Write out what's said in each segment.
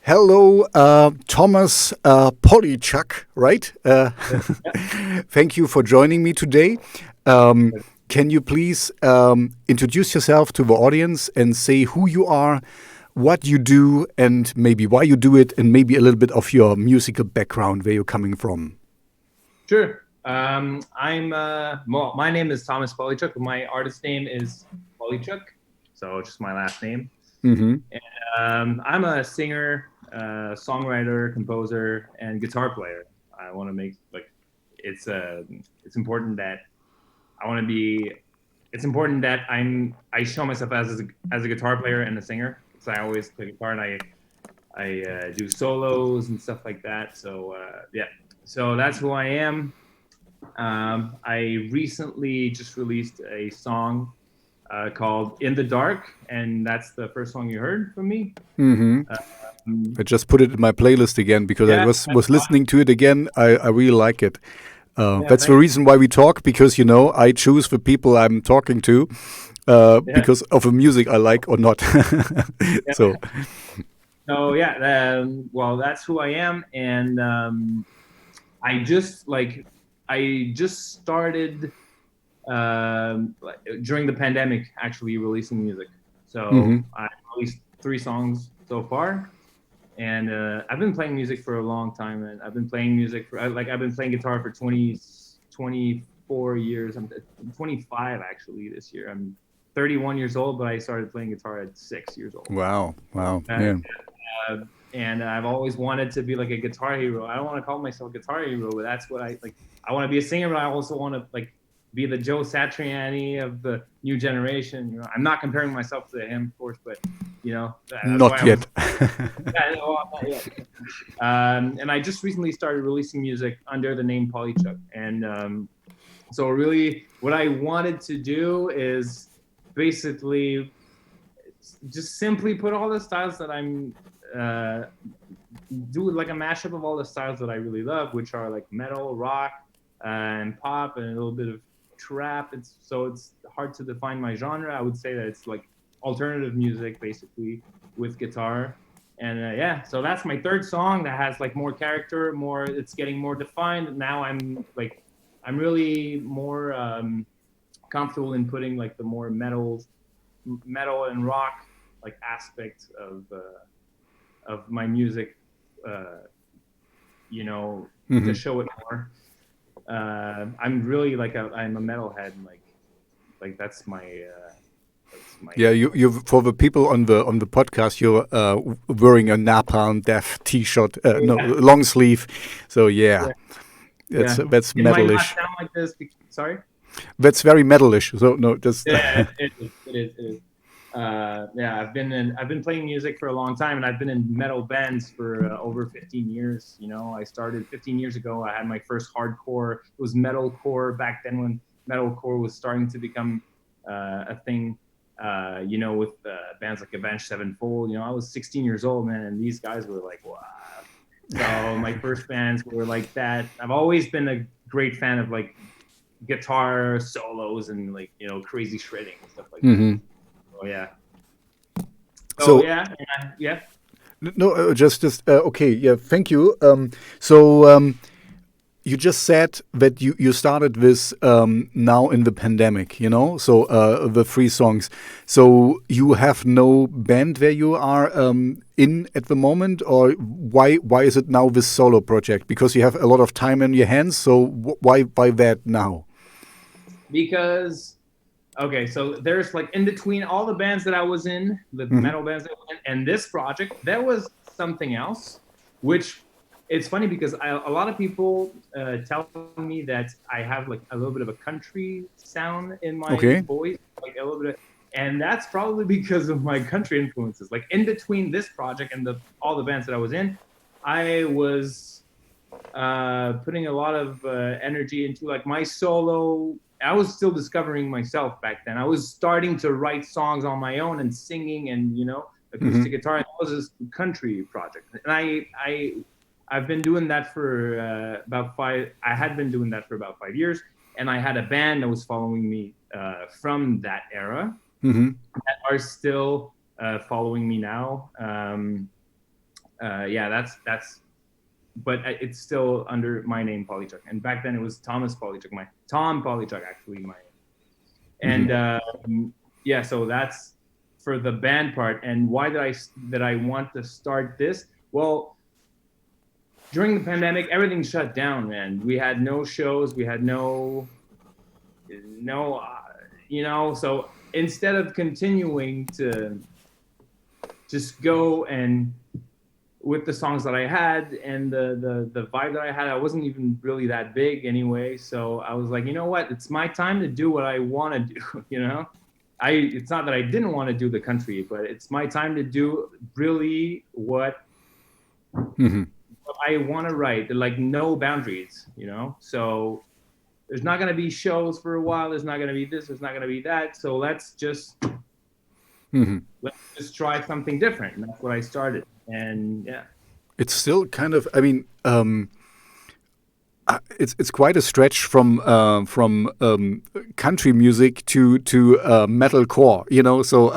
Hello, Thomas Polychuck, right? Thank you for joining me today. Can you please introduce yourself to the audience and say who you are, what you do, and maybe why you do it, and maybe a little bit of your musical background, where you're coming from? Sure. My name is Thomas Polychuck. My artist name is Polychuck, so just my last name. Mm-hmm. I'm a singer, songwriter, composer, and guitar player. I want to make it's important that I want to be. It's important that I show myself as a guitar player and a singer because I always play guitar and I do solos and stuff like that. So yeah, so that's who I am. I recently just released a song called "In the Dark," and that's the first song you heard from me. Mm-hmm. I just put it in my playlist again because I Yeah, was listening to it again. I really like it. yeah, That's the thanks. reason why we talk, because I choose the people I'm talking to Yeah, because of the music I like or not. yeah. So. So yeah, well, that's who I am, and I just like I just started during the pandemic actually releasing music. So Hmm. I released 3 songs so far, and I've been playing music for a long time, and I've been playing music for I've been playing guitar for 24 years. I'm 25 actually this year. I'm 31 years old, but I started playing guitar at 6 years old. Wow. Wow. Uh, Yeah. uh, and I've always wanted to be like a guitar hero. I don't want to call myself a guitar hero, but that's what I like. I want to be a singer, but I also want to like be the Joe Satriani of the new generation. I'm not comparing myself to him, of course, but that's why Not I was. yet. Yeah, no, not yet. And I just recently started releasing music under the name Polychuck, and so really, what I wanted to do is basically just simply put all the styles that I'm uh, do like a mashup of all the styles that I really love, which are like metal, rock, and pop, and a little bit of trap. It's hard to define my genre. I would say that it's like alternative music, basically, with guitar. And yeah, so that's my third song that has like more character, more. It's getting more defined. Now I'm really more comfortable in putting like the more metal and rock like aspect of my music, uh, you know, to Hmm. show it more. I'm really I'm a metalhead, and like that's my Yeah, you for the people on the podcast, you're wearing a Napalm Death T-shirt, no, yeah, long sleeve. So yeah, yeah, yeah. that's It might not metalish. sound like this. Sorry. That's very metalish. So no, just. Yeah, it is. It is. It is. Yeah, I've been playing music for a long time, and I've been in metal bands for over 15 years. I started 15 years ago. I had my first hardcore. It was metalcore back then when metalcore was starting to become a thing. With bands like Avenged Sevenfold. I was 16 years old, man, and these guys were like, wow. So my first bands were like that. I've always been a great fan of like guitar solos and like crazy shredding and stuff like that. Hmm. Oh yeah. So So yeah, yeah. no, just okay. Yeah, thank you. So you just said that you started this now in the pandemic, so the 3 songs. So you have no band where you are in at the moment, or why is it now this solo project? Because you have a lot of time in your hands. So why that now? Because okay, so there's like in between all the bands that I was in, the Hmm. metal bands that I was in, and this project, there was something else, which it's funny because a lot of people tell me that I have like a little bit of a country sound in my Okay. voice, like a little bit of, and that's probably because of my country influences. Like in between this project and the all the bands that I was in, I was putting a lot of energy into like my solo. I was still discovering myself back then. I was starting to write songs on my own and singing and Hmm. acoustic guitar. And that was this country project, and I've been doing that for about five. I had been doing that for about 5 years, and I had a band that was following me from that era Hmm. that are still following me now. yeah, that's. But it's still under my name, Polychuck. And back then it was Thomas Polychuck, Tom Polychuck, actually, my. And yeah, so that's for the band part. And why did I want to start this? Well, during the pandemic, everything shut down, man. We had no shows. We had no, so instead of continuing to just go and with the songs that I had and the vibe that I had, I wasn't even really that big anyway. So I was like, you know what? It's my time to do what I want to do, It's not that I didn't want to do the country, but it's my time to do really what I want to write. Like no boundaries, So there's not going to be shows for a while. There's not going to be this. There's not going to be that. So let's just try something different. And that's what I started. And yeah, it's still kind of. I mean, it's quite a stretch from country music to metalcore. So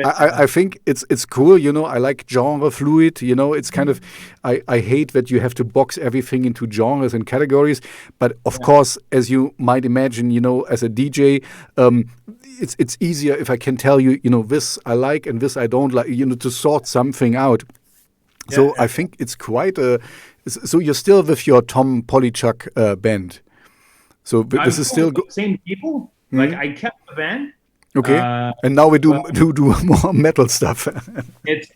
I think it's cool. I like genre fluid. It's kind of. I hate that you have to box everything into genres and categories. But of course, as you might imagine, as a DJ. It's easier if I can tell you, this I like and this I don't like, to sort something out. So I think it's quite a. So you're still with your Tom Polychuck band. So this is still same people. Like I kept the band. Okay, and now we do more metal stuff. It's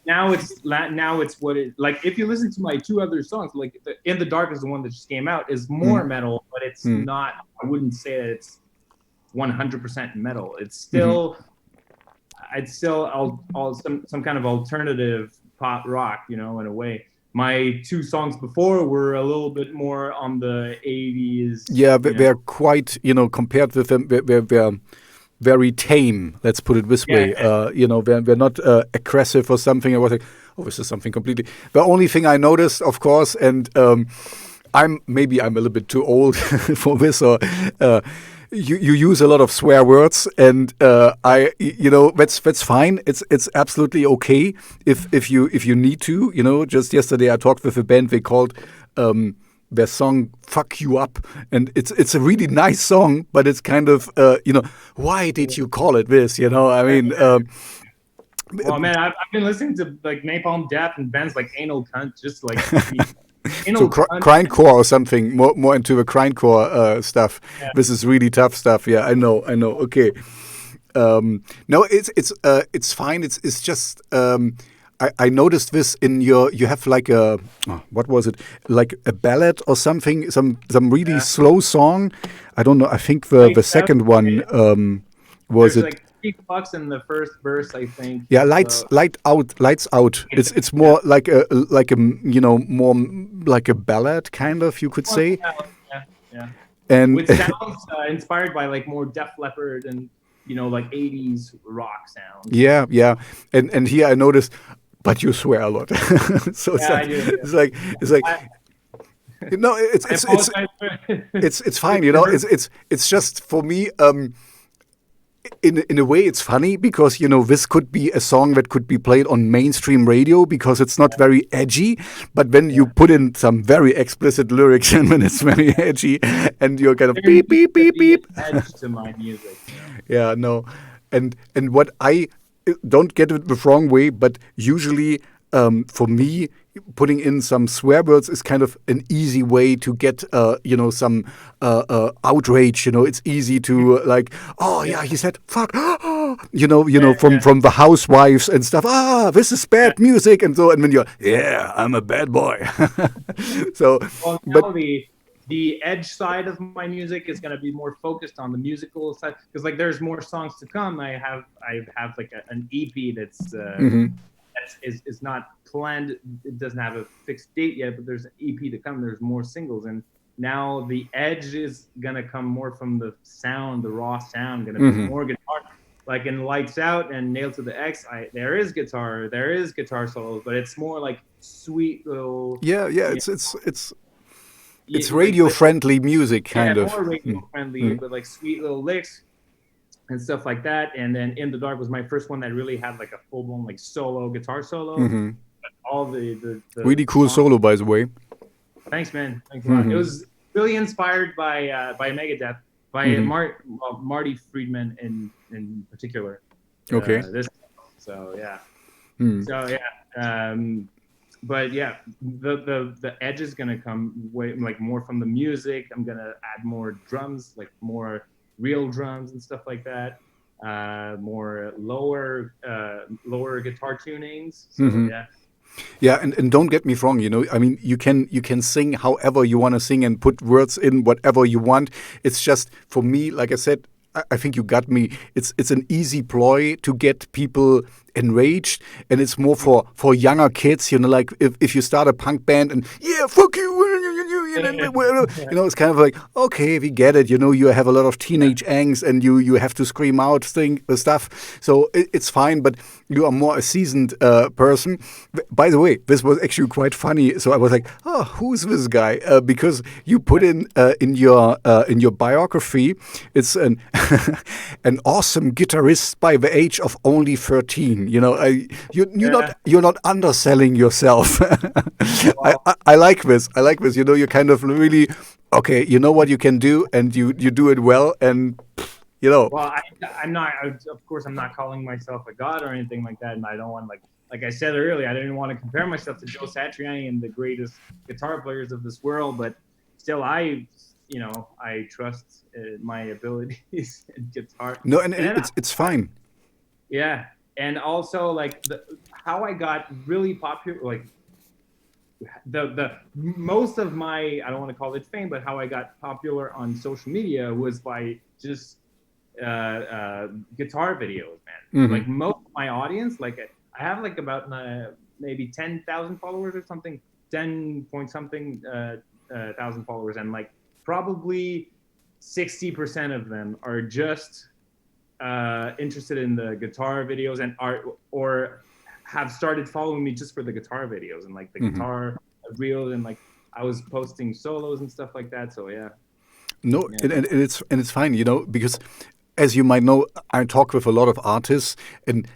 what it like. If you listen to my two other songs, like In the Dark is the one that just came out, is more metal, but it's not. I wouldn't say that it's 100% metal. It's still. It's still some kind of alternative pop rock, in a way. My two songs before were a little bit more on the 80s. Yeah, they're quite, compared with them, they're very tame. Let's put it this way. They're not aggressive or something. I was like, oh, this is something completely. The only thing I noticed, of course, and I'm a little bit too old for this, or. You use a lot of swear words, and that's fine. It's absolutely okay if you need to. Just yesterday I talked with a band. They called their song "Fuck You Up," and it's a really nice song, but it's kind of why did you call it this? I mean. Well, man, I've been listening to like Napalm Death and bands like Anal Cunt, just like. So grindcore or something more into the grindcore stuff. Yeah. This is really tough stuff. Yeah, I know. Okay. No, it's fine. It's just I noticed this in you have like a what was it, like a ballad or something, some really slow song. I don't know. I think the second one was There's it. Like 3 bucks in the first verse, I think. Yeah, lights out. It's more like a more like a ballad kind of, you could say. Yeah. And with sounds inspired by like more Def Leppard and like 80s rock sounds. Yeah. And here I noticed, but you swear a lot. So it's like, I do. It's like it's fine. It's just for me. In a way, it's funny because this could be a song that could be played on mainstream radio because it's not very edgy. But when you put in some very explicit lyrics and when it's very edgy, and you're kind of beep beep beep beep. Edge to my music. Yeah, no, and what I don't get it the wrong way, but usually for me, putting in some swear words is kind of an easy way to get some outrage. It's easy to like, oh yeah, he said fuck, from the housewives and stuff. This is bad music, and so, and when you're, yeah, I'm a bad boy. So, but the edge side of my music is going to be more focused on the musical side because like there's more songs to come. I have like an EP that's. Is not planned. It doesn't have a fixed date yet, but there's an EP to come. There's more singles, and now the edge is gonna come more from the sound, the raw sound. Gonna be more guitar, like in Lights Out and Nailed to the X. There is guitar solos, but it's more like sweet little. Yeah. It's radio friendly music, kind of. More radio friendly, but like sweet little licks. And stuff like that, and then In the Dark was my first one that really had like a full blown like solo guitar solo. But all the Really cool songs. solo, by the way. Thanks, man. Thanks a lot. It was really inspired by Megadeth, by Marty Friedman in particular. Okay. So yeah. But yeah, the edge is gonna come way like more from the music. I'm gonna add more drums, like more real drums and stuff like that. More lower guitar tunings. So yeah. Yeah, and don't get me wrong, I mean, you can sing however you want to sing and put words in whatever you want. It's just, for me, like I said, I think you got me. It's an easy ploy to get people enraged, and it's more for younger kids, like if you start a punk band and fuck you, it's kind of like, okay, we get it, you have a lot of teenage angst and you have to scream out stuff, so it's fine, but you are more a seasoned person. By the way, this was actually quite funny, so I was like, oh, who's this guy? Because you put in your biography, it's an awesome guitarist by the age of only 13. You're not underselling yourself. I like this. You're kind of really, okay, you know what you can do, and you do it well, and Well, I'm not. Of course, I'm not calling myself a god or anything like that, and I don't want like I said earlier, I didn't want to compare myself to Joe Satriani and the greatest guitar players of this world, but still, I trust my abilities in guitar. No, and it's fine. Yeah, and also like how I got really popular, like the most of my, I don't want to call it fame, but how I got popular on social media was by just guitar videos, man. Like most of my audience, like I have like about maybe 10,000 followers or something, 10 point something thousand followers, and like probably 60% of them are just interested in the guitar videos and art, or have started following me just for the guitar videos and like the guitar reels, and like I was posting solos and stuff like that. So yeah. No, yeah. And it's fine, because as you might know, I talk with a lot of artists, and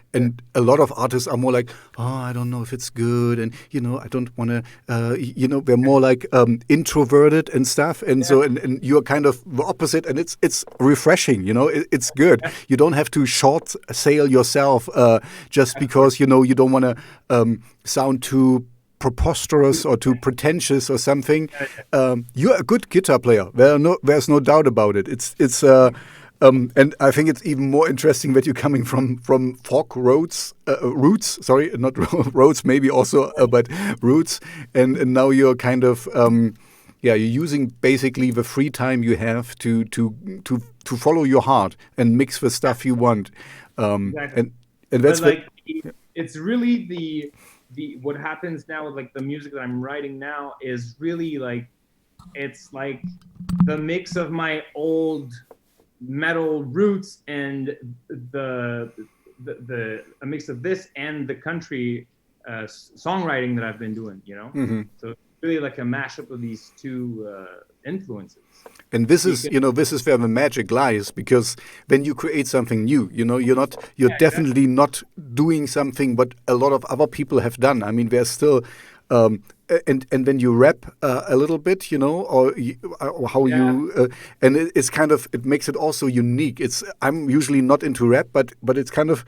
a lot of artists are more like, oh, I don't know if it's good, and I don't want to, they're more like introverted and stuff, and so and you're kind of the opposite, and it's refreshing, it's good. You don't have to short sale yourself just because you don't want to sound too preposterous or too pretentious or something. You're a good guitar player. There's no doubt about it. It's and I think it's even more interesting that you're coming from folk roots, sorry, not roads, maybe also, but roots, and now you're kind of you're using basically the free time you have to follow your heart and mix the stuff you want, exactly. and that's it's really the what happens now with like the music that I'm writing now is really like, it's like the mix of my old metal roots and a mix of this and the country songwriting that I've been doing, So it's really like a mashup of these two influences. And this is where the magic lies, because then you create something new. You're definitely not doing something what a lot of other people have done. I mean, there's still and then you rap a little bit, or how you and it's kind of, it makes it also unique. I'm usually not into rap, but it's kind of,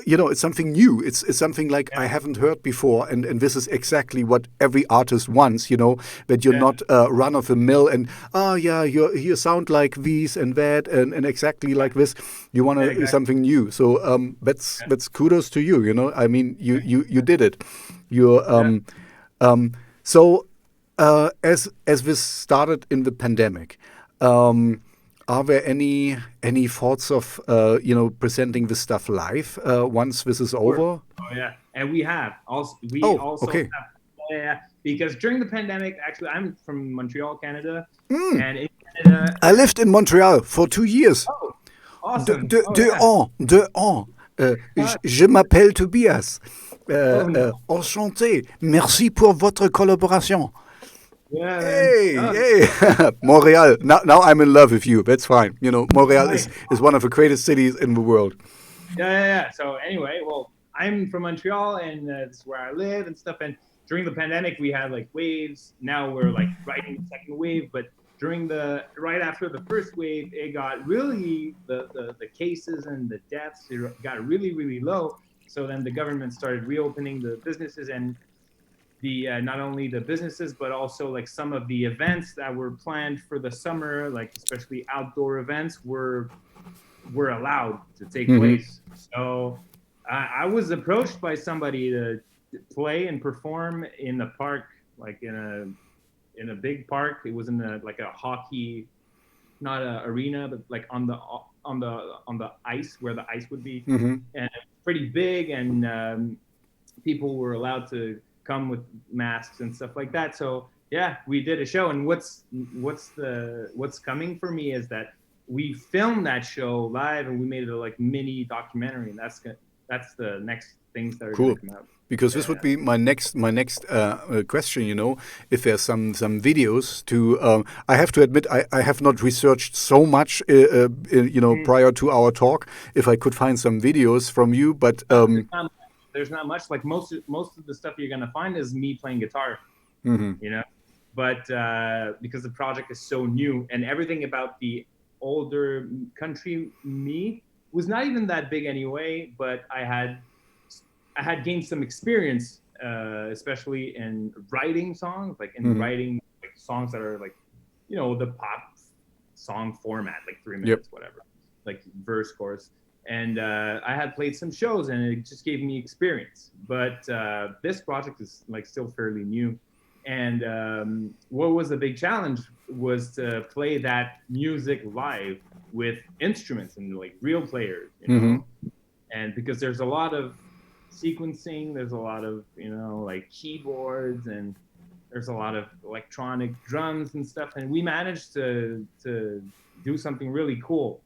it's something new. It's something like I haven't heard before, and this is exactly what every artist wants. That you're not run of the mill and you sound like these and that and exactly like this. You want to do something new. So that's kudos to you. I mean, you did it. You're so as this started in the pandemic. Are there any thoughts of presenting this stuff live once this is over? Oh yeah, and we have also. Okay. Have, because during the pandemic, actually, I'm from Montreal, Canada, and in Canada, I lived in Montreal for 2 years. Oh, awesome! Deux ans. Je m'appelle Tobias. Enchanté. Merci pour votre collaboration. Yeah, hey, Montreal. Now I'm in love with you. That's fine. Montreal is one of the greatest cities in the world. Yeah. So anyway, well, I'm from Montreal, and this is where I live and stuff. And during the pandemic, we had like waves. Now we're like riding the second wave, but during the right after the first wave, it got really the cases and the deaths got really low. So then the government started reopening the businesses, and the not only the businesses but also like some of the events that were planned for the summer, like especially outdoor events, were allowed to take Hmm. place. So I was approached by somebody to play and perform in the park, like in a big park. It was in like a hockey, not a arena, but like on the ice where the ice would be, Hmm. and pretty big. And people were allowed to come with masks and stuff like that. So yeah, we did a show. And what's coming for me is that we filmed that show live and we made it a like mini documentary, and that's the next things that are going to Cool. come out. Because this Yeah, would be my next question. If there's some videos to, I have to admit I have not researched so much, yeah. prior to our talk. If I could find some videos from you, but There's not, there's not much. Like most of the stuff you're gonna find is me playing guitar, mhm, you know. But because the project is so new and everything about the older country me was not even that big anyway. But I had gained some experience, especially in writing songs, like in mhm, writing like songs that are like, the pop song format, like three yep, minutes, whatever, like verse, chorus. And I had played some shows, and it just gave me experience. But this project is like still fairly new. And what was the big challenge was to play that music live with instruments and like real players, mhm, and because there's a lot of sequencing, there's a lot of like keyboards, and there's a lot of electronic drums and stuff, and we managed to do something really cool.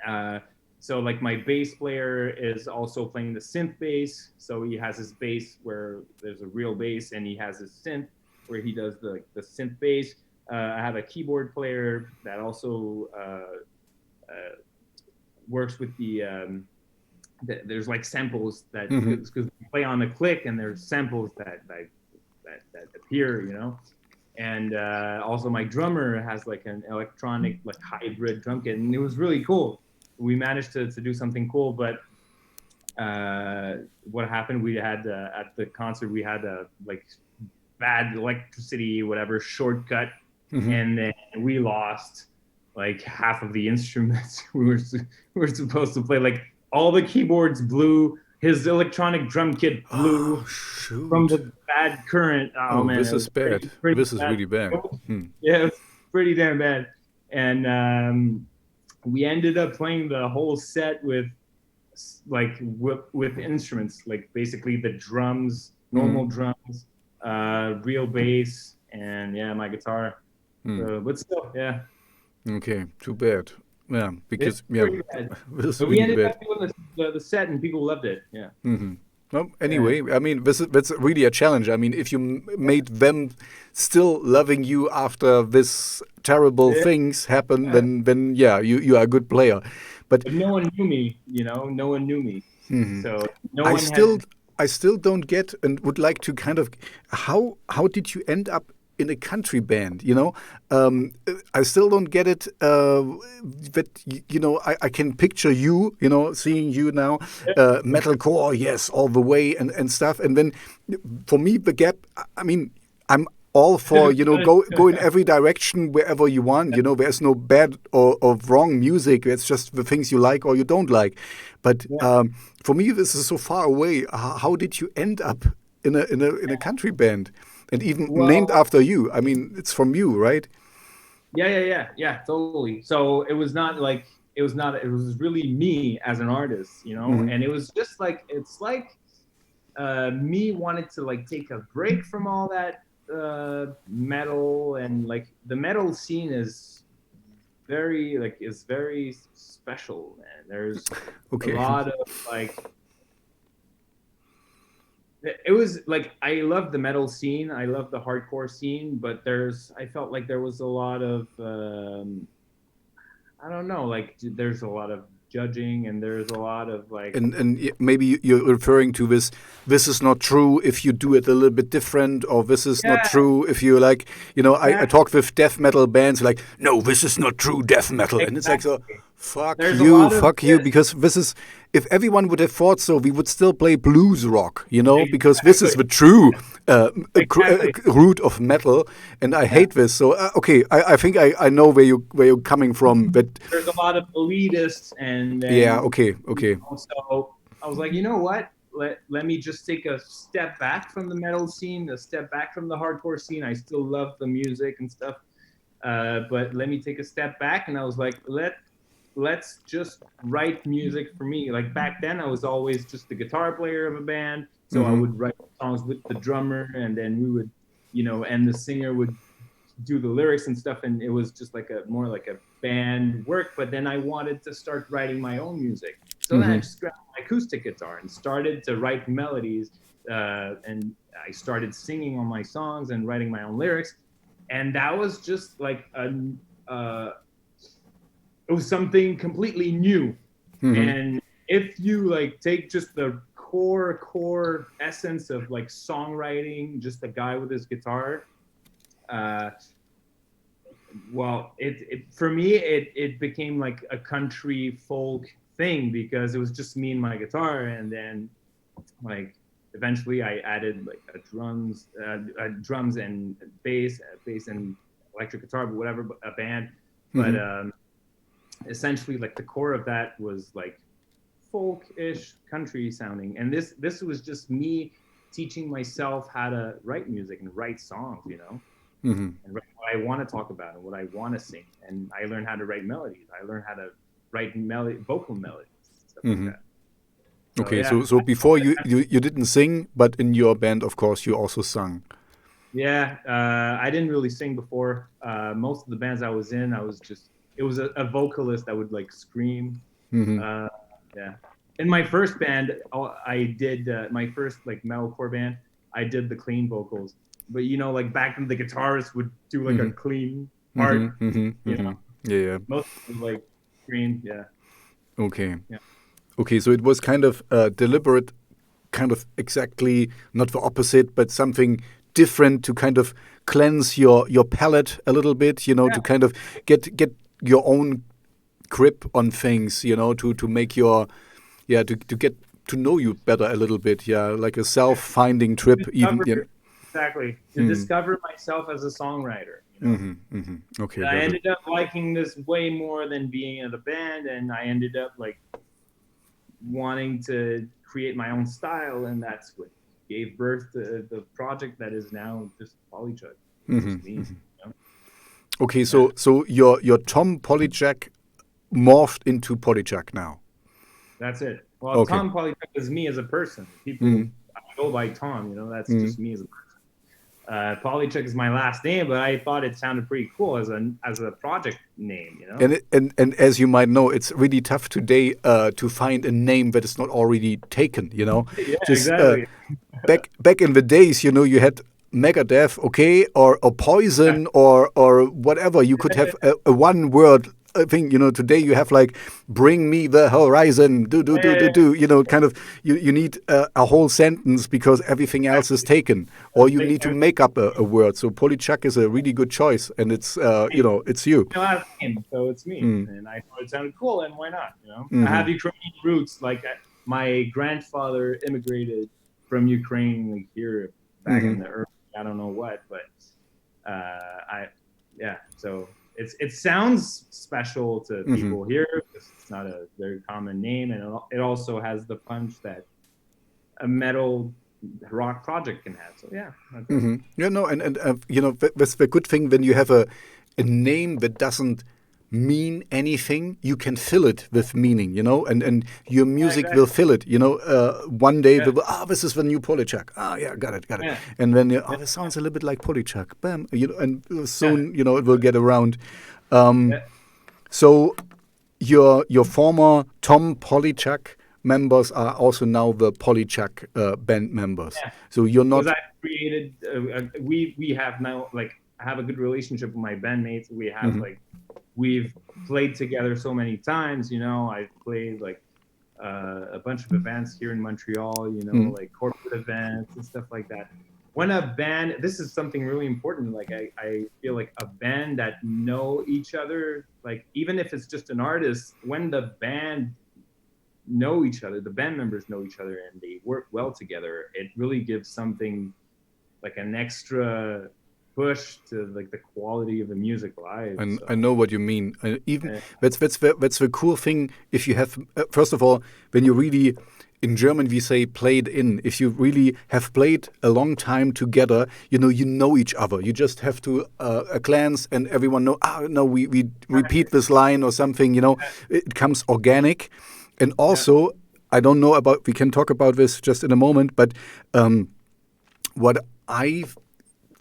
uh, so like my bass player is also playing the synth bass, so he has his bass where there's a real bass, and he has his synth where he does the synth bass. I have a keyboard player that also works with there's like samples that mhm, because we play on a click, and there's samples that appear, and also my drummer has like an electronic like hybrid drum kit, and it was really cool. We managed to do something cool. But what happened, we had at the concert we had a like bad electricity whatever shortcut, mhm. and then we lost like half of the instruments we were supposed to play. Like all the keyboards blew, his electronic drum kit Oh blew from shoot! the bad current. Oh Oh, man, this it is was bad. pretty This is bad. really bad. Hmm. Yeah, it was pretty damn bad. And we ended up playing the whole set with with instruments, like basically the drums, Mhm. normal drums, real bass, and yeah, my guitar. Hmm. So, but still, yeah, Okay, too bad. Yeah, it's because yeah, pretty bad. this is But we really ended bad. up doing the set, and people loved it. Yeah, Hmm. Well, yeah, anyway, I mean, that's really a challenge. I mean, if you made them still loving you after this terrible yeah. things happen, then yeah, you are a good player. But But no one knew me. No one knew me. mhm. So no I one had. still I still don't get and would like to kind of how did you end up in a country band? I still don't get it. That I can picture you, seeing you now, metalcore, yes, all the way and stuff. And then for me, the gap. I mean, I'm all for go in every direction wherever you want. There's no bad or wrong music. It's just the things you like or you don't like. But Yeah. for me, this is so far away. How did you end up in a country band, and even named Well, after you? I mean, it's from you, right? yeah, totally. So it was really me as an artist, Hmm. and it was just like it's like me wanted to like take a break from all that metal. And like the metal scene is very special, man. There's a Okay. lot of like it was like I love the metal scene, I love the hardcore scene, but I felt like there was a lot of I don't know, like there's a lot of judging, and there's a lot of like. And maybe you're referring to this. This is not true if you do it a little bit different, or this is not Yeah, true if you like. I exactly. talked with death metal bands like, no, this is not true death metal, and it's like so. Exactly. There's a lot of Fuck you, this. because this is, if everyone would have thought so, we would still play blues rock, because this is Exactly. the true Exactly. root of metal, and I Yeah. hate this. So, okay, I think I know where you're coming from, but There's a lot of elitists, and yeah, then okay. so I was like, you know what? Let me just take a step back from the metal scene, a step back from the hardcore scene. I still love the music and stuff, but let me take a step back. And I was like, let's just write music for me. Like back then, I was always just the guitar player of a band, so I would write songs with the drummer, and then we would, and the singer would do the lyrics and stuff, and it was just like more like a band work. But then I wanted to start writing my own music, so then I just grabbed my acoustic guitar and started to write melodies, and I started singing on my songs and writing my own lyrics, and that was just like it was something completely new. And if you like take just the core essence of like songwriting, just a guy with his guitar, well, it for me it became like a country folk thing, because it was just me and my guitar, and then like eventually I added like drums and bass and electric guitar, but whatever, a band. But essentially, like the core of that was like folk-ish country sounding, and this was just me teaching myself how to write music and write songs, and write what I want to talk about and what I want to sing. And I learned how to write melodies. I learned how to write vocal melodies, stuff like that. So, Okay, yeah. so before you didn't sing, but in your band, of course, you also sung. Yeah, I didn't really sing before. Most of the bands I was in, it was a vocalist that would like scream. Yeah. In my first band, I did my first like metalcore band. I did the clean vocals, but like back then the guitarist would do like a clean part. Yeah. Most of them, like scream. Yeah. Okay. Yeah. Okay, so it was kind of deliberate, kind of exactly not the opposite, but something different to kind of cleanse your palate a little bit, to kind of get your own grip on things, to make to get to know you better a little bit, like a self-finding trip, even. Exactly, to discover myself as a songwriter. Okay, I ended up liking this way more than being in a band, and I ended up like wanting to create my own style, and that's what gave birth to the project that is now just Polychuck. Just me. Okay, so your Tom Polychuck morphed into Polychuck now. That's it. Well, okay. Tom Polychuck is me as a person. People I go by Tom, that's just me as a person. Polychuck is my last name, but I thought it sounded pretty cool as a project name, And as you might know, it's really tough today to find a name that is not already taken, Yeah, Just, exactly. Back in the days, you had Megadeth, okay, or Poison, or whatever. You could have a one word thing, today you have like bring me the horizon, do, kind of you need a whole sentence because everything else is taken, or you need to make up a word. So Polychuck is a really good choice, and it's it's you. Last name, so it's me, and I thought it sounded cool, and why not? I have Ukrainian roots. Like my grandfather immigrated from Ukraine, like here back in the early, I don't know what, but so it sounds special to people here because it's not a very common name, and it also has the punch that a metal rock project can have. So yeah. That's the good thing when you have a name that doesn't mean anything, you can fill it with meaning, and your music will fill it, one day this is the new Polychuck. Got it. Yeah. And then this sounds a little bit like Polychuck, bam, and soon it will get around. So your former Tom Polychuck members are also now the Polychuck band members. So you're not. I created we have now, like, I have a good relationship with my bandmates. We have like we've played together so many times. I've played like a bunch of events here in Montreal, like corporate events and stuff like that. When a band, this is something really important. Like I feel like a band that know each other, like even if it's just an artist, when the band know each other, the band members know each other and they work well together, it really gives something like an extra push to like the quality of the music live. And so. I know what you mean. That's the cool thing. If you have, first of all, when you really, in German we say played in. If you really have played a long time together, you know each other. You just have to a glance, and everyone know. No, we repeat this line or something. It comes organic, and also I don't know about. We can talk about this just in a moment, but what I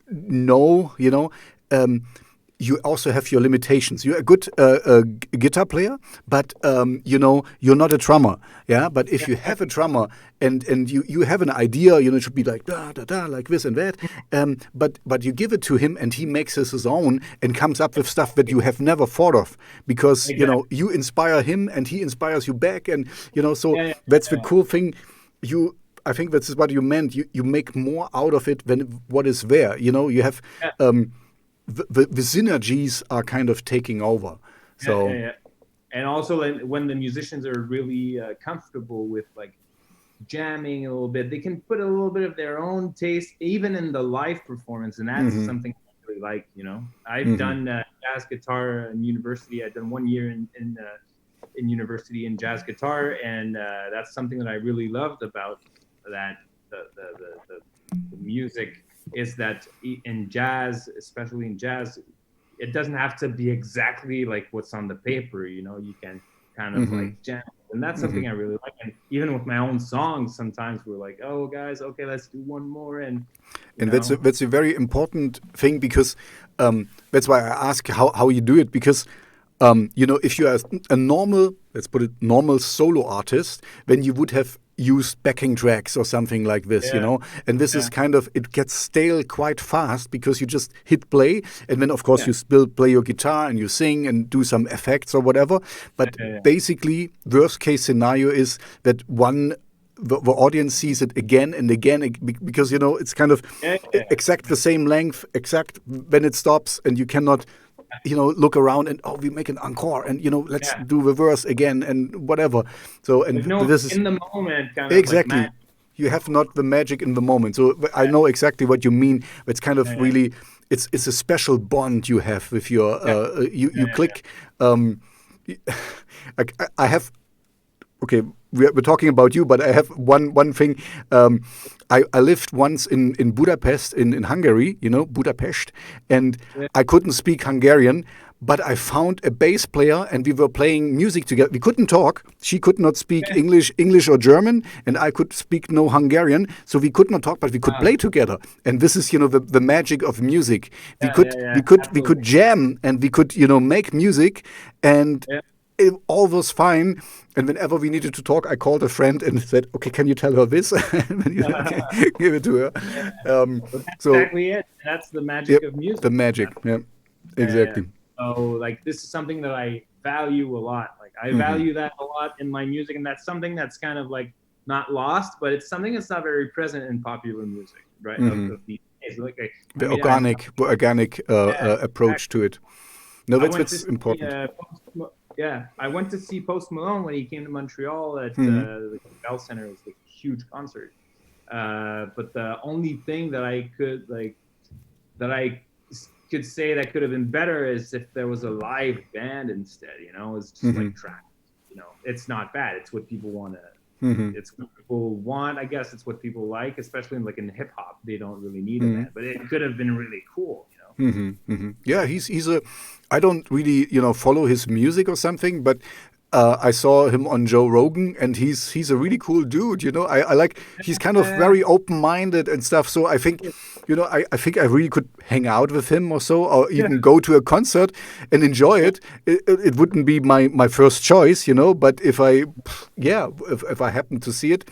know, you also have your limitations. You're a good guitar player, but you're not a drummer. Yeah, but if you have a drummer and you have an idea, it should be like da da da, like this and that. But you give it to him, and he makes it his own and comes up with stuff that you have never thought of, because you inspire him and he inspires you back, and that's the cool thing. I think that's what you meant. You make more out of it than what is there. You have the synergies are kind of taking over. So and also when the musicians are really comfortable with like jamming a little bit, they can put a little bit of their own taste even in the live performance, and that's something I really like. I've done jazz guitar in university. I've done 1 year in university in jazz guitar, and that's something that I really loved about that the music is that in jazz, especially in jazz, it doesn't have to be exactly like what's on the paper. You can kind of like jam, and that's something I really like. And even with my own songs, sometimes we're like, oh guys, okay, let's do one more, and that's a very important thing, because that's why I ask how you do it, because if you are a normal, let's put it, normal solo artist, then you would have used backing tracks or something like this, and this is kind of, it gets stale quite fast, because you just hit play, and then of course you still play your guitar and you sing and do some effects or whatever. But basically, worst case scenario is that the audience sees it again and again, because it's kind of exact the same length, exact when it stops, and you cannot look around and we make an encore, and let's do the verse again and whatever. So, and this is in the moment, kind of exactly. Like you have not the magic in the moment. So I know exactly what you mean. It's kind of really, it's a special bond you have with your you click. I have. Okay, we're talking about you, but I have one thing. I lived once in Budapest, in Hungary, Budapest, and I couldn't speak Hungarian, but I found a bass player, and we were playing music together. We couldn't talk. She could not speak English or German, and I could speak no Hungarian, so we could not talk, but we could play together. And this is, the magic of music. We could jam, and we could, make music, and it all was fine. And whenever we needed to talk, I called a friend and said, okay, can you tell her this? And give it to her. That's exactly it. That's the magic of music. The magic, exactly. So, like, this is something that I value a lot. Like, I value that a lot in my music, and that's something that's kind of, like, not lost, but it's something that's not very present in popular music, right? Of these days. Like, the organic approach to it. No, that's important. I went to see Post Malone when he came to Montreal at the Bell Center. It was like a huge concert. But the only thing that I could say that could have been better is if there was a live band instead. It's just like tracks. It's not bad. It's what people want to. It's what people want. I guess it's what people like, especially in hip hop. They don't really need a band, but it could have been really cool. Yeah, he's a. I don't really follow his music or something, but I saw him on Joe Rogan, and he's a really cool dude. I like, he's kind of very open minded and stuff. So I think I think I really could hang out with him or so, or even go to a concert and enjoy it. It wouldn't be my first choice, but if I happen to see it.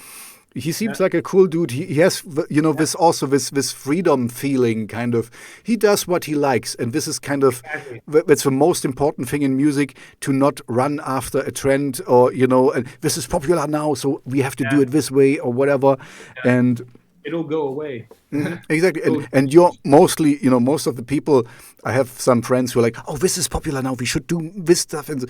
He seems like a cool dude. He has, this also this freedom feeling kind of. He does what he likes, and this is kind of that's the most important thing in music, to not run after a trend or and this is popular now, so we have to do it this way or whatever, and it'll go away. Exactly, and you're mostly, most of the people. I have some friends who are like, oh, this is popular now, we should do this stuff, and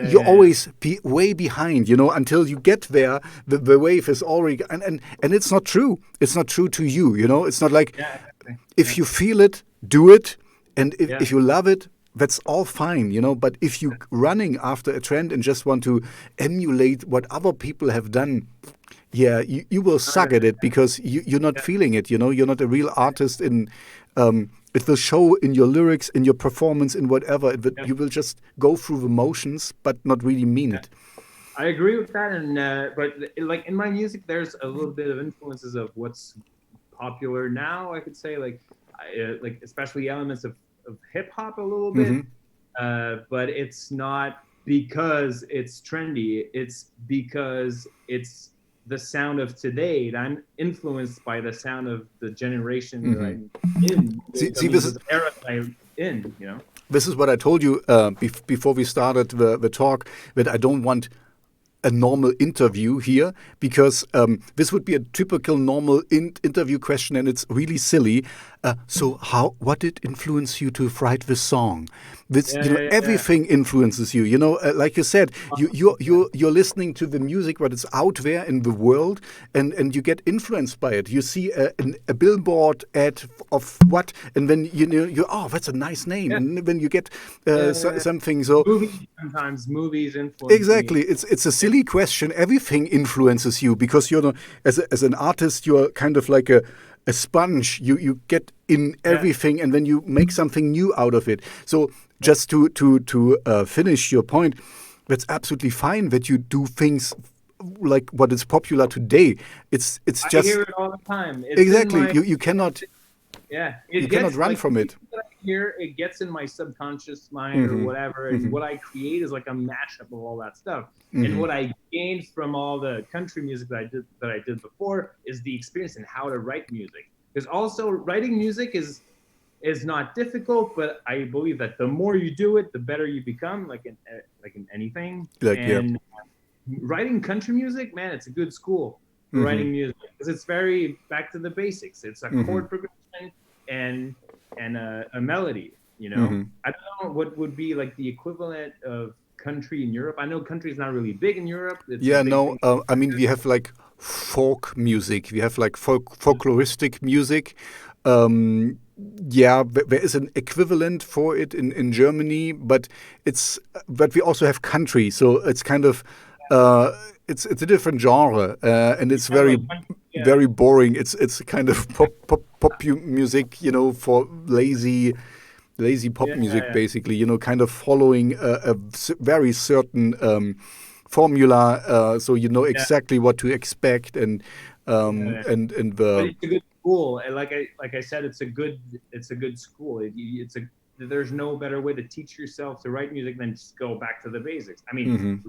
you're always way behind, until you get there. The wave is already, and it's not true. It's not true to you, It's not like if you feel it, do it, and if you love it, that's all fine, But if you're running after a trend and just want to emulate what other people have done, you will suck at it, because you're not feeling it, You're not a real artist in. It will show in your lyrics, in your performance, in whatever. You will just go through the motions, but not really mean it. I agree with that, and but like in my music, there's a little bit of influences of what's popular now. I could say like especially elements of hip hop a little bit, but it's not because it's trendy. It's because it's the sound of today. I'm influenced by the sound of the generation that I'm in. See, this is the era that I'm in, This is what I told you before we started the talk, that I don't want a normal interview here, because this would be a typical normal interview question, and it's really silly. So what did influence you to write this song? Everything influences you. Like you said, you're listening to the music, but it's out there in the world, and you get influenced by it. You see a billboard ad of what, and then oh, that's a nice name, and then you get something. So movies influence. Exactly, me. It's a silly question. Everything influences you, because as an artist, you're kind of like a sponge. You get in everything, and then you make something new out of it. So just to finish your point, that's absolutely fine that you do things like what is popular today. It's just, I hear it all the time. It's exactly. You cannot. You cannot run from it. Here, it gets in my subconscious mind or whatever, and what I create is like a mashup of all that stuff. And what I gained from all the country music that I did before is the experience in how to write music. Because also writing music is not difficult, but I believe that the more you do it, the better you become, like in anything. Writing country music, man, it's a good school for writing music, because it's very back to the basics. It's a chord progression and a melody. I don't know what would be like the equivalent of country in Europe. I know country is not really big in Europe. I mean, we have like folk music. We have like folkloristic music. There is an equivalent for it in Germany, but we also have country. So it's kind of it's a different genre, and it's very boring. It's kind of pop music, for lazy pop music, basically. Kind of following a very certain formula, so you know exactly what to expect, and the. But it's a good school, and like I said, it's a good school. There's no better way to teach yourself to write music than just go back to the basics. I mean,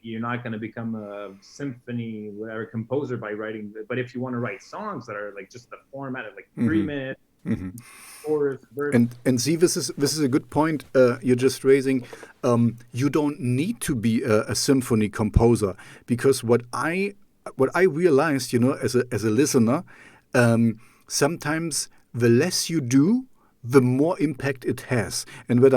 you're not going to become a symphony, whatever, composer by writing. But if you want to write songs that are like just the format of like 3 minutes, chorus, verse. And see, this is a good point you're just raising. You don't need to be a symphony composer, because what I realized, as a listener, sometimes the less you do, the more impact it has. And what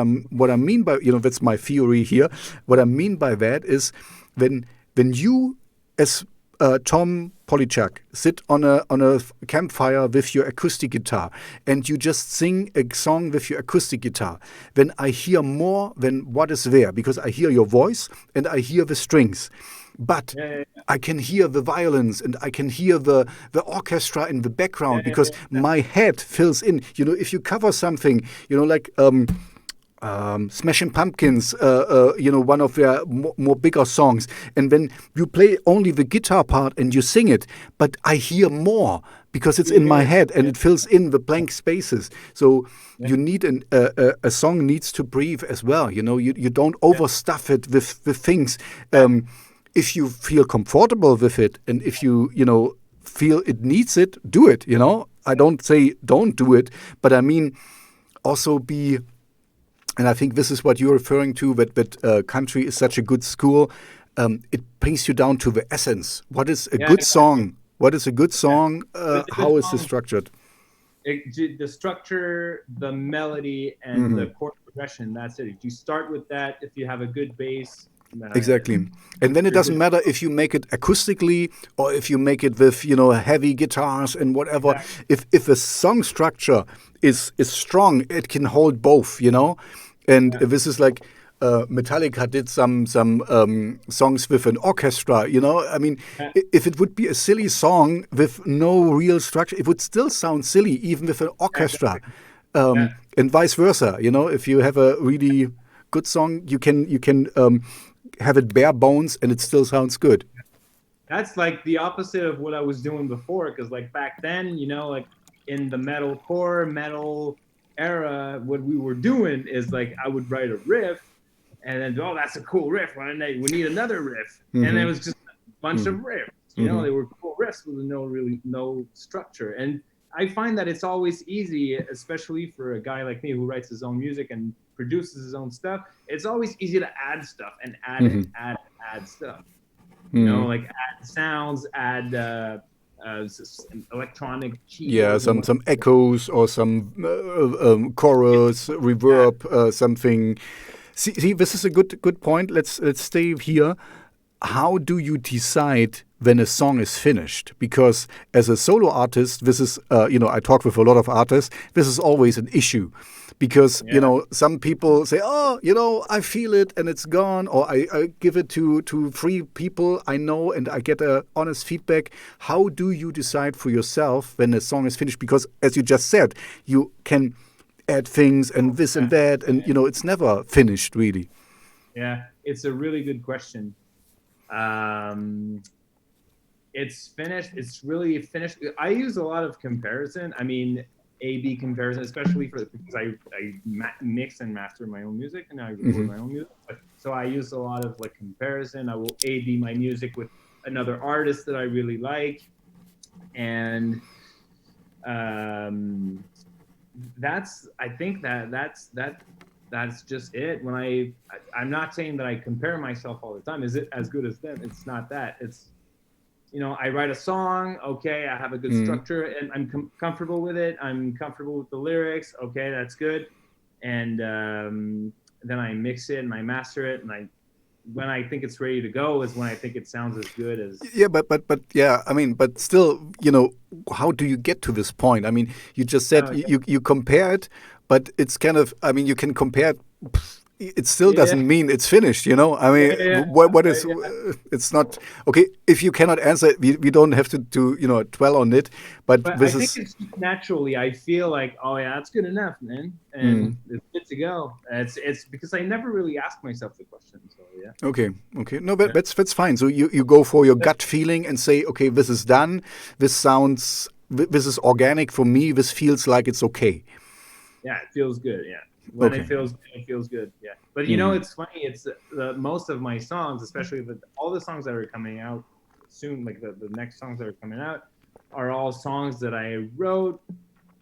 I mean by, that's my theory here. What I mean by that is when you, as Tom Polychuck, sit on a campfire with your acoustic guitar, and you just sing a song with your acoustic guitar, then I hear more than what is there, because I hear your voice and I hear the strings. But I can hear the violins, and I can hear the orchestra in the background, because my head fills in. If you cover something, like Smashing Pumpkins, one of their more bigger songs, and then you play only the guitar part and you sing it, but I hear more because it's in my head and it fills in the blank spaces. So you need a song needs to breathe as well. You don't overstuff it with things. if you feel comfortable with it, and if you feel it needs it, do it. I don't say don't do it, but I mean also be. And I think this is what you're referring to, that country is such a good school. It brings you down to the essence. What is a good song? What is a good song? How is it structured? The structure, the melody, and the chord progression. That's it. If you start with that, if you have a good bass. Exactly. And then it doesn't matter if you make it acoustically or if you make it with, heavy guitars and whatever. Yeah. If the song structure is strong, it can hold both, And this is like Metallica did some songs with an orchestra, I mean, if it would be a silly song with no real structure, it would still sound silly even with an orchestra. And vice versa, if you have a really good song, you can have it bare bones and it still sounds good. That's like the opposite of what I was doing before, because like back then, like in the metalcore metal era, what we were doing is like I would write a riff and then, that's a cool riff, we need another riff. And it was just a bunch of riffs, they were cool riffs with no structure. And I find that it's always easy, especially for a guy like me who writes his own music and produces his own stuff. It's always easy to add stuff and add stuff. Like add sounds, add electronic keys. Yeah, some echoes or some chorus, reverb, something. See, this is a good point. Let's stay here. How do you decide when a song is finished? Because as a solo artist, this is, I talk with a lot of artists, this is always an issue. Because, some people say, I feel it and it's gone, or I give it to 3 people I know and I get a honest feedback. How do you decide for yourself when a song is finished? Because as you just said, you can add things and this and that, and, it's never finished, really. Yeah, it's a really good question. It's finished. It's really finished. I use a lot of comparison. I mean, A/B comparison, especially because I mix and master my own music and I record my own music. So I use a lot of like comparison. I will A/B my music with another artist that I really like, and I think that's just it. When I'm not saying that I compare myself all the time. Is it as good as them? It's not that. It's, I write a song. Okay, I have a good structure and I'm comfortable with it. I'm comfortable with the lyrics. Okay, that's good. And then I mix it and I master it, and when I think it's ready to go is when I think it sounds as good as. Yeah, but yeah, I mean, but still, how do you get to this point? I mean, you just said you compare it, but it's kind of, I mean, you can compare it. It still doesn't mean it's finished, I mean, what is? It's not okay. If you cannot answer it, we don't have to dwell on it. But this I think it's naturally. I feel like, that's good enough, man, and it's good to go. It's because I never really ask myself the question. So yeah. Okay. No, but that's fine. So you go for your gut feeling and say, okay, this is done. This is organic for me. This feels like it's okay. Yeah, it feels good. Yeah. When it feels good, yeah. But it's funny. It's most of my songs, especially all the songs that are coming out soon, like the next songs that are coming out, are all songs that I wrote,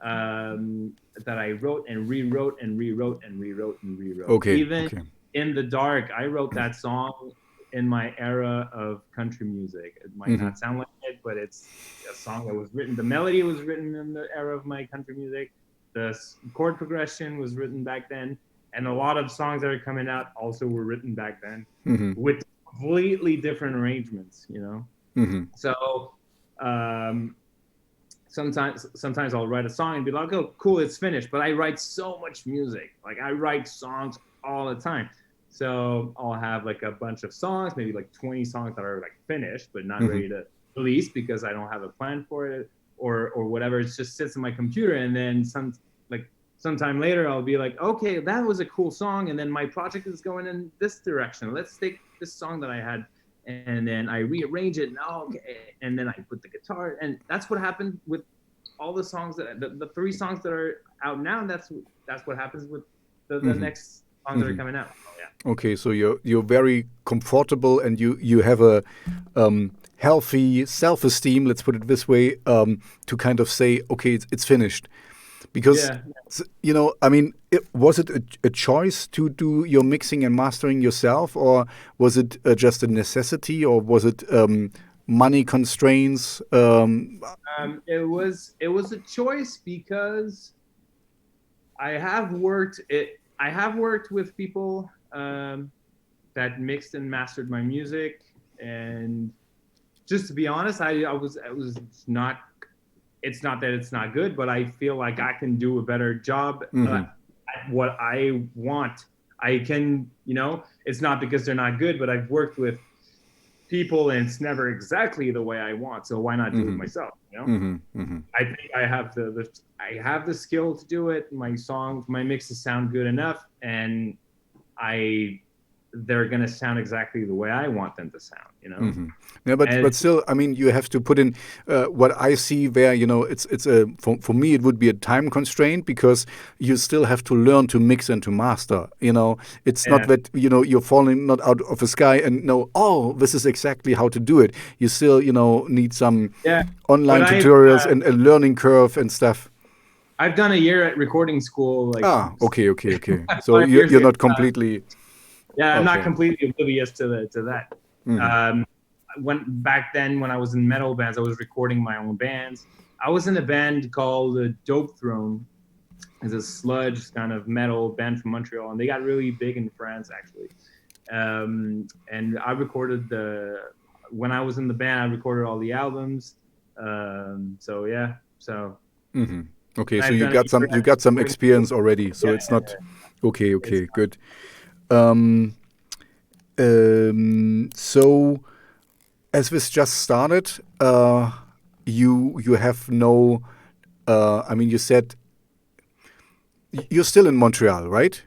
and rewrote and rewrote and rewrote and rewrote. Okay. Even In the Dark, I wrote that song in my era of country music. It might not sound like it, but it's a song that was written. The melody was written in the era of my country music. The chord progression was written back then, and a lot of songs that are coming out also were written back then with completely different arrangements, So sometimes I'll write a song and be like, oh, cool, it's finished. But I write so much music. Like I write songs all the time. So I'll have like a bunch of songs, maybe like 20 songs that are like finished, but not ready to release because I don't have a plan for it or whatever. It just sits in my computer, and then sometime later I'll be like, okay, that was a cool song, and then my project is going in this direction. Let's take this song that I had, and then I rearrange it, and then I put the guitar, and that's what happened with all the songs the 3 songs that are out now. And that's what happens with the next songs that are coming out. Okay, so you're very comfortable, and you have a healthy self-esteem. Let's put it this way, to kind of say, okay, it's finished. Because Yeah. I mean, was it a choice to do your mixing and mastering yourself, or was it just a necessity, or was it money constraints? It was a choice because I have worked with people that mixed and mastered my music, and just to be honest, I was not. It's not that it's not good, but I feel like I can do a better job at what I want. I can, it's not because they're not good, but I've worked with people and it's never exactly the way I want. So why not do it myself? I think I have the skill to do it. My mixes sound good enough, and they're gonna sound exactly the way I want them to sound. Yeah, but still, I mean, you have to put in what I see there. It's a for me it would be a time constraint, because you still have to learn to mix and to master. It's not that you're falling not out of the sky and know, oh, this is exactly how to do it. You still need some online tutorials and a learning curve and stuff. I've done a year at recording school. Okay. So you're not completely. I'm not completely oblivious to that. Back then, when I was in metal bands, I was recording my own bands. I was in a band called Dope Throne. It's a sludge kind of metal band from Montreal, and they got really big in France, actually. And I recorded when I was in the band, I recorded all the albums. Okay, so you got some experience already, so it's not okay. Good. So as this just started, you have no. I mean, you said you're still in Montreal, right?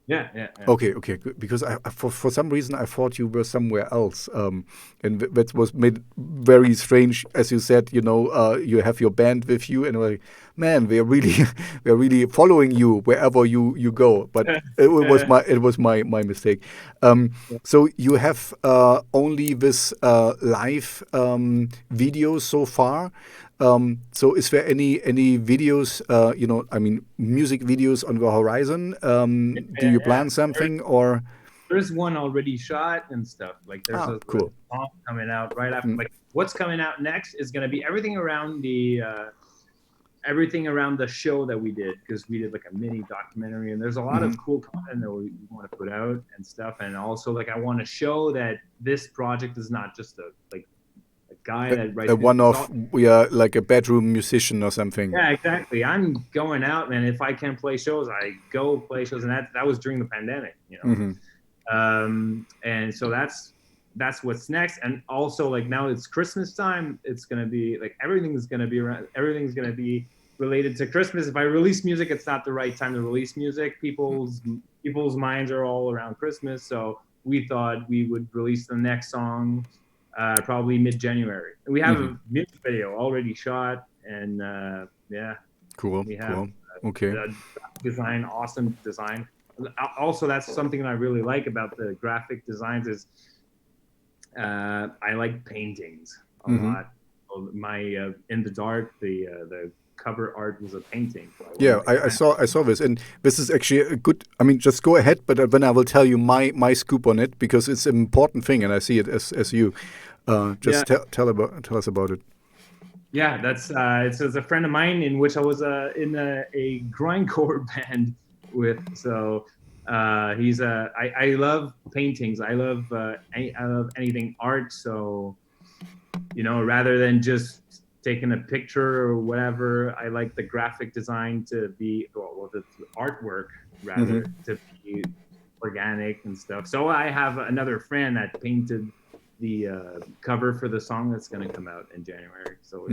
Yeah. Okay, good. Because for some reason I thought you were somewhere else, and that was made very strange. As you said, you have your band with you, and like, man, we're really following you wherever you go. But it was my mistake. So you have only this live videos so far. So is there any videos, I mean, music videos on the horizon? Do you plan something, or? There's one already shot and stuff. Like there's a song coming out right after. Like what's coming out next is going to be everything around the show that we did, because we did like a mini documentary, and there's a lot of cool content that we want to put out and stuff. And also, like, I want to show that this project is not just a guy that writes a one-off. We are like a bedroom musician or something. Yeah, exactly. I'm going out, man. If I can play shows, I go play shows, and that was during the pandemic, and so that's what's next. And also, like, now it's Christmas time. It's gonna be like everything's gonna be related to Christmas. If I release music, it's not the right time to release music. People's minds are all around Christmas, so we thought we would release the next song probably mid-January. We have a music video already shot, and cool. We have okay. Awesome design. Also, that's something that I really like about the graphic designs is I like paintings a lot. My in the dark, the cover art was a painting. So I saw this, and this is actually a good. I mean, just go ahead, but then I will tell you my scoop on it, because it's an important thing, and I see it as you. Tell us about it. Yeah, that's it's a friend of mine in which I was in a grindcore band with. So I love paintings. I love anything art. So rather than just taking a picture or whatever, I like the graphic design to be the artwork rather to be organic and stuff. So I have another friend that painted the cover for the song that's going to come out in January. So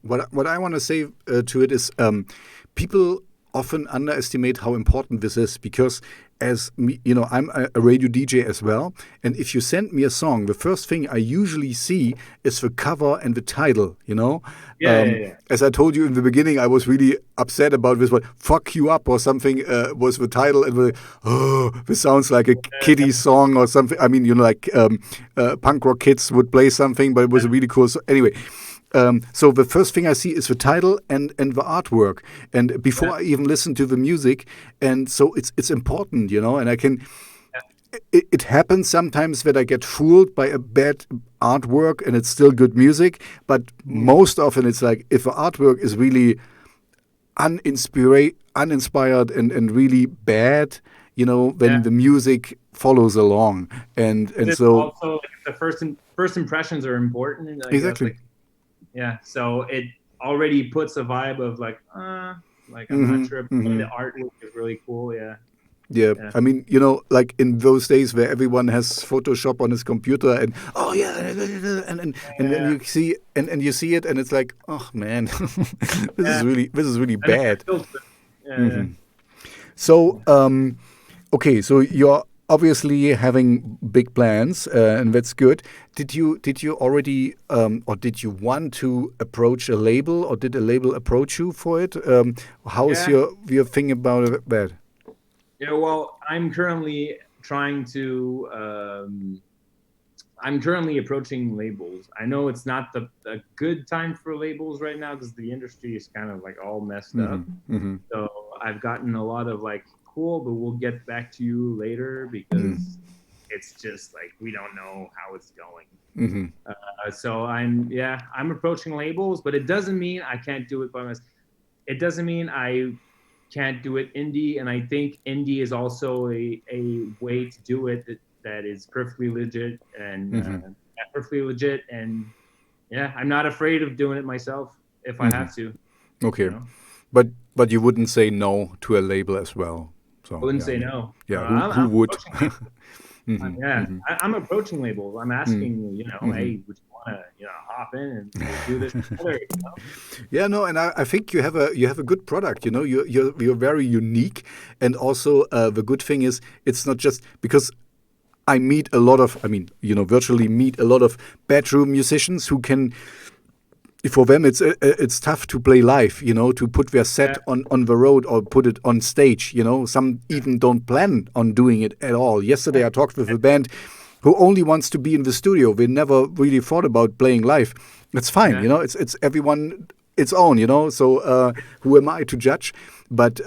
what I want to say to it is people often underestimate how important this is, because as me, I'm a radio DJ as well, and if you send me a song, the first thing I usually see is the cover and the title. As I told you in the beginning, I was really upset about this one. "Fuck You Up" or something was the title, and this sounds like a kiddie song or something. I mean, punk rock kids would play something, but it was really cool. So anyway. So the first thing I see is the title and the artwork, and before I even listen to the music, and so it's important, and I can. It happens sometimes that I get fooled by a bad artwork, and it's still good music, but most often it's like if the artwork is really uninspired and really bad, then the music follows along, and so also the first impressions are important. Exactly. So it already puts a vibe of I'm not sure, but the artwork is really cool. Yeah, I mean, like in those days where everyone has Photoshop on his computer, and and then you see and you see it, and it's like, oh man, this is really bad. So, okay, so you're obviously having big plans, and that's good. Did you already, or did you want to approach a label, or did a label approach you for it? How is your thing about that? Yeah, well, I'm currently approaching labels. I know it's not a good time for labels right now because the industry is kind of like all messed up. So I've gotten a lot of like, cool, but we'll get back to you later because it's just like we don't know how it's going. So I'm approaching labels, but it doesn't mean I can't do it by myself. It doesn't mean I can't do it indie, and I think indie is also a way to do it that is perfectly legit and I'm not afraid of doing it myself if I have to. Okay, but you wouldn't say no to a label as well. So, I wouldn't say no. Yeah, who would? I'm approaching labels. I'm asking, hey, would you want to, hop in and do this together? Yeah, no, and I think you have a good product. You're very unique, and also the good thing is it's not just because I virtually meet a lot of bedroom musicians who can. For them, it's tough to play live, to put their set on the road or put it on stage. Some even don't plan on doing it at all. Yesterday, I talked with a band who only wants to be in the studio. They never really thought about playing live. That's fine, It's everyone its own, So who am I to judge? But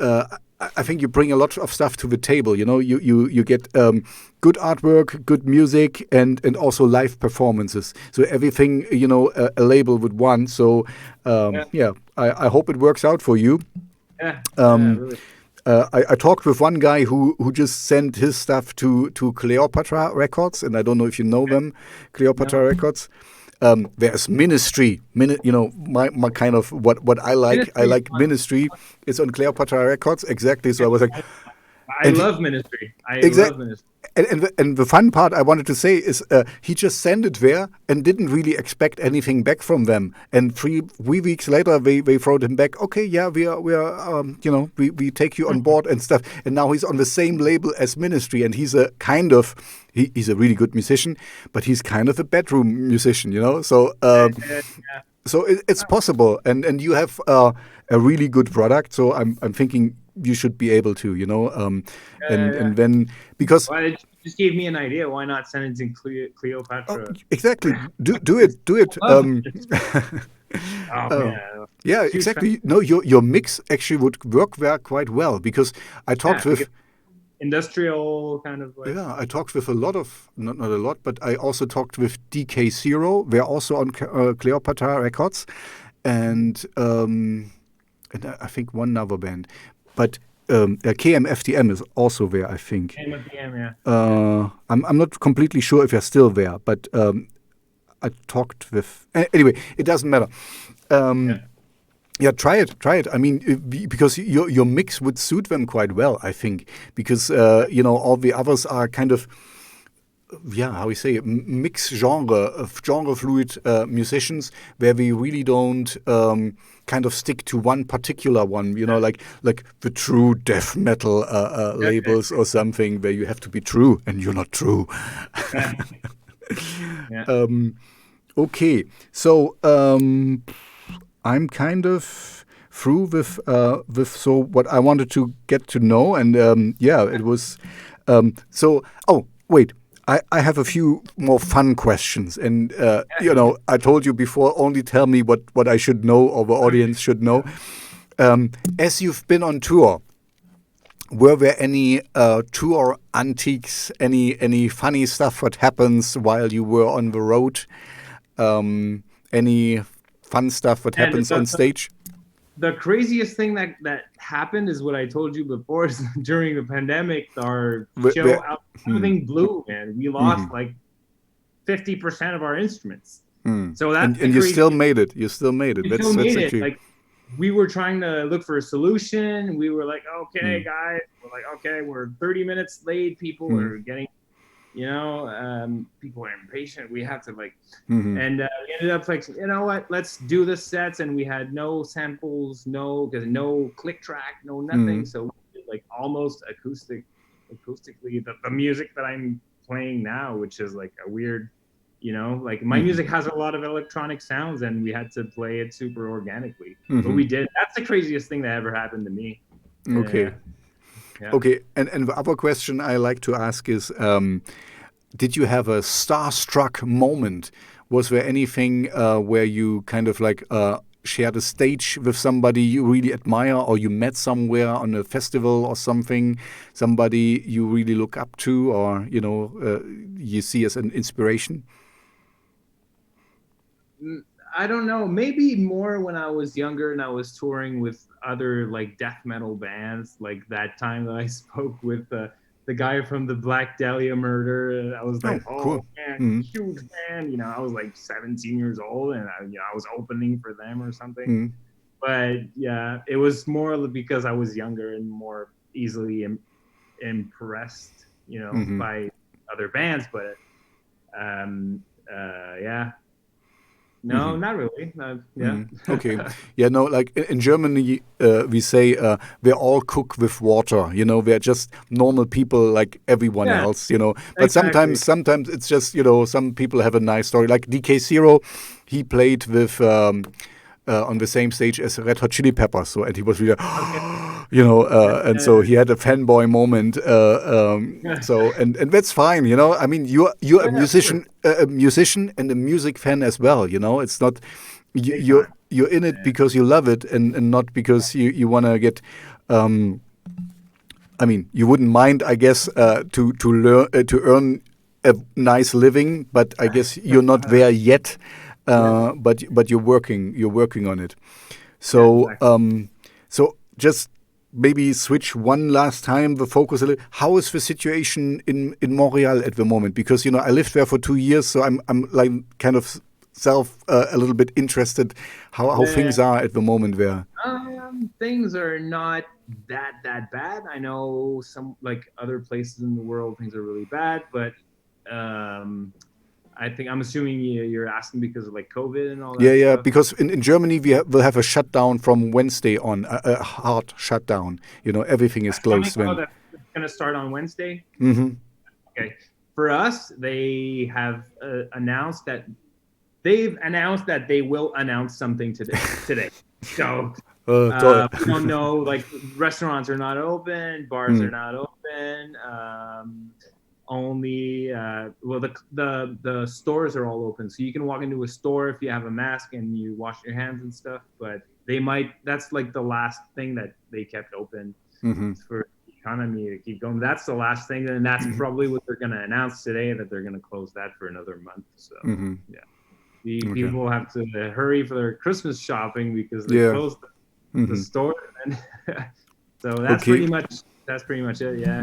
I think you bring a lot of stuff to the table. You get good artwork, good music, and also live performances. So everything a label would want. So I hope it works out for you. Really. I talked with one guy who just sent his stuff to Cleopatra Records, and I don't know if you know them, Cleopatra Records. There's Ministry, my kind of what I like. Ministry, I like Ministry. It's on Cleopatra Records, exactly. So I was like, I love Ministry. I love Ministry. And the fun part I wanted to say is he just sent it there and didn't really expect anything back from them. And 3 weeks later, they wrote him back. Okay, yeah, we take you on board and stuff. And now he's on the same label as Ministry, and he's he's a really good musician, but he's kind of a bedroom musician, So so it's possible, and you have a really good product. So I'm thinking you should be able to, and then because it just gave me an idea. Why not send it to Cleopatra? Oh, exactly. Do it. Yeah, exactly. No, your mix actually would work there quite well because I talked with industrial kind of like. Yeah, I talked with a lot of not a lot, but I also talked with DK0. They're also on Cleopatra Records, and I think one other band. But KMFDM is also there, I think. KMFDM, yeah. I'm not completely sure if they're still there, but I talked with. Anyway, it doesn't matter. Yeah, try it. I mean, because your mix would suit them quite well, I think, because all the others are kind of how we say it, mix genre fluid musicians, where we really don't kind of stick to one particular one, like the true death metal labels or something, where you have to be true and you're not true. Yeah. Okay, so I'm kind of through with so what I wanted to get to know, and it was so. Oh, wait. I have a few more fun questions, and I told you before. Only tell me what I should know, or the audience should know. As you've been on tour, were there any tour antiques? Any funny stuff that happens while you were on the road? Any fun stuff that happens on stage? The craziest thing that happened is what I told you before. Is during the pandemic, our show everything blew, man. We lost like 50% of our instruments. So that's and you still made it. You still made it. That's actually like we were trying to look for a solution. We were like, okay, guys, we're like, okay, we're 30 minutes late. People are getting, people are impatient. We have to and we ended up like, you know what? Let's do the sets. And we had no samples, no click track, no nothing. So we did like almost acoustically the music that I'm playing now, which is like a weird, like my music has a lot of electronic sounds, and we had to play it super organically. But we did. That's the craziest thing that ever happened to me. Okay. Yeah. Okay, and the other question I like to ask is, did you have a starstruck moment? Was there anything where you kind of like shared a stage with somebody you really admire, or you met somewhere on a festival or something, somebody you really look up to, or you see as an inspiration? I don't know. Maybe more when I was younger and I was touring with other like death metal bands. Like that time that I spoke with the guy from the Black Dahlia Murder. I was like, cool. Man, huge fan. I was like 17 years old, and I was opening for them or something. But yeah, it was more because I was younger and more easily impressed, by other bands. But yeah. No, not really. Okay. Yeah, no, like in Germany, we say we all cook with water. We're just normal people like everyone else. But exactly. sometimes it's just some people have a nice story. Like DK0, he played with on the same stage as Red Hot Chili Peppers. So and he was really, and so he had a fanboy moment. So and that's fine. I mean, you're a musician. A musician and a music fan as well, it's not you're in it because you love it and not because you want to get I mean, you wouldn't mind, I guess, to learn to earn a nice living, but I guess you're not there yet, but you're working on it. So so just maybe switch one last time the focus a little. How is the situation in Montreal at the moment? Because I lived there for 2 years, so I'm like kind of a little bit interested how things are at the moment there. Things are not that bad. I know some like other places in the world things are really bad, but I'm assuming you're asking because of like COVID and all that. Yeah, stuff. because in Germany we'll have a shutdown from Wednesday on, a hard shutdown. Everything is closed then. That's going to start on Wednesday? Okay. For us, they have announced that they will announce something today. So we don't know, like restaurants are not open, bars are not open. Only the stores are all open, so you can walk into a store if you have a mask and you wash your hands and stuff, but that's like the last thing that they kept open for the economy to keep going. That's the last thing, and that's probably what they're going to announce today, that they're going to close that for another month. So people have to hurry for their Christmas shopping because they closed the store. And so that's pretty much it. Yeah.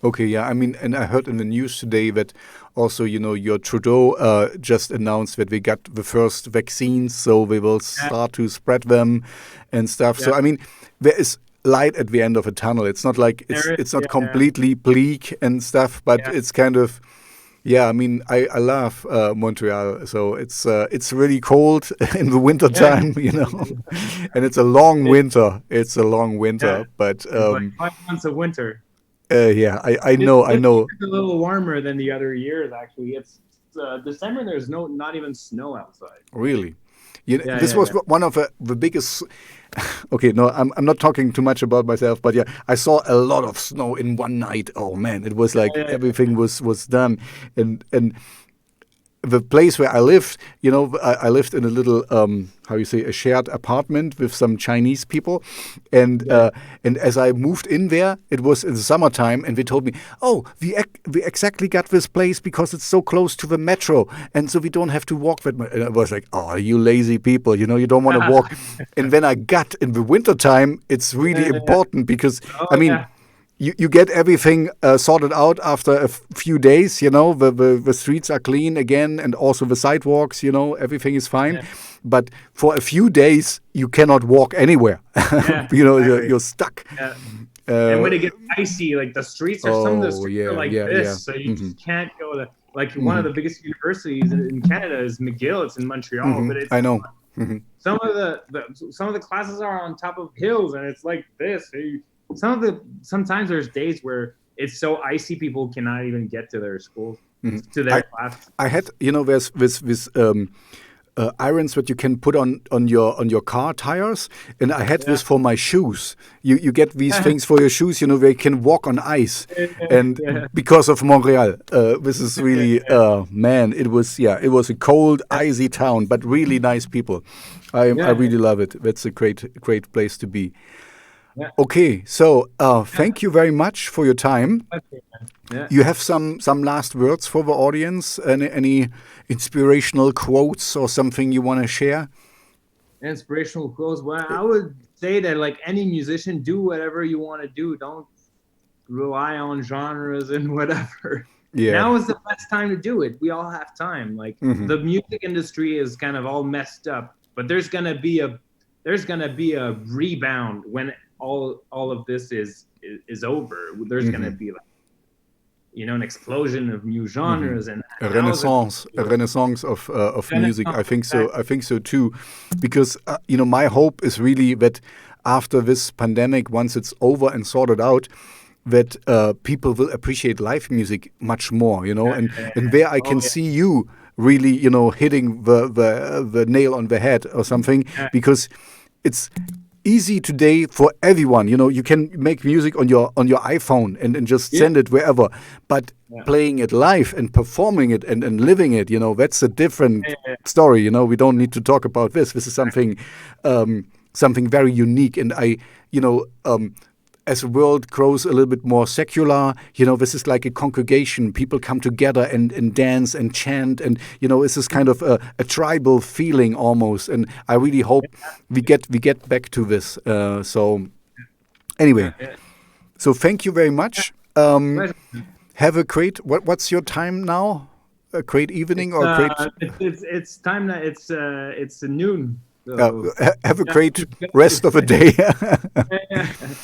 Okay, yeah. I mean, and I heard in the news today that also, your Trudeau just announced that we got the first vaccines, so we will start to spread them and stuff. So, I mean, there is light at the end of a tunnel. It's not like it's not completely bleak and stuff, but it's kind of, Yeah, I mean, I love Montreal. So it's really cold in the winter Yeah, time, and it's a long it, winter. It's a long yeah. winter, but It's like 5 months of winter. yeah, I This know, I this year know. is a little warmer than the other years. Actually, it's December. There's not even snow outside. Really, Yeah, this yeah, was yeah. one of the biggest. Okay, no, I'm not talking too much about myself, but yeah, I saw a lot of snow in one night. Oh man, it was like Yeah, yeah, everything was done, and the place where I lived, I lived in a little, how you say, a shared apartment with some Chinese people, and yeah, and as I moved in there, it was in the summertime, and they told me, "Oh, we exactly got this place because it's so close to the metro, and so we don't have to walk that much." And I was like, "Oh, you lazy people, you don't want to yeah. walk." And then I got in the wintertime, it's really Yeah, yeah. important because I Oh mean yeah, you get everything sorted out after a few days, the streets are clean again and also the sidewalks, everything is fine. yeah, But for a few days, you cannot walk anywhere. yeah. You're, Exactly. you're stuck. Yeah. And Uh, when it gets icy, like some of the oh, streets are yeah, like yeah, yeah. this, so you Hmm. just can't go to like one of Hmm. the biggest universities in Canada is McGill. It's in Montreal, Hmm. but it's I know. Hmm. some of the classes are on top of hills, and it's like this. Sometimes there's days where it's so icy people cannot even get to their schools, Hmm. to their I class. I had, there's this irons that you can put on your car tires, and I had Yeah, this for my shoes. You get these things for your shoes, where you can walk on ice, and yeah, because of Montreal, this is really man. It was a cold, yeah, icy town, but really nice people. I yeah, really love it. That's a great place to be. yeah, Okay, so yeah. thank you very much for your time. Okay, man. Yeah. You have some last words for the audience? Any inspirational quotes or something you want to share? Inspirational quotes. Well, I would say that like any musician, do whatever you want to do. Don't rely on genres and whatever. Yeah. Now is the best time to do it. We all have time. Like Hmm. the music industry is kind of all messed up, but there's gonna be a rebound when all of this is over. There's gonna Hmm. be like an explosion of new Hmm. genres, and A now's the renaissance of music. I renaissance. think so. I think so too, because my hope is really that after this pandemic, once it's over and sorted out, that people will appreciate live music much more. And there I Oh can yeah, see you really, hitting the nail on the head or something, yeah, because it's easy today for everyone. You can make music on your iPhone and just yeah, send it wherever. But yeah, playing it live and performing it and living it, that's a different yeah, yeah, story. We don't need to talk about this. This is something very unique. And as the world grows a little bit more secular, this is like a congregation. People come together and dance and chant, and it's this kind of a tribal feeling almost. And I really hope we get back to this. So yeah, anyway, yeah. so thank you very much. Pleasure. Have a great. What's your time now? A great evening or a great. It's time that it's noon. Uh, So have a yeah, great it's good. rest of the day. Yeah, yeah.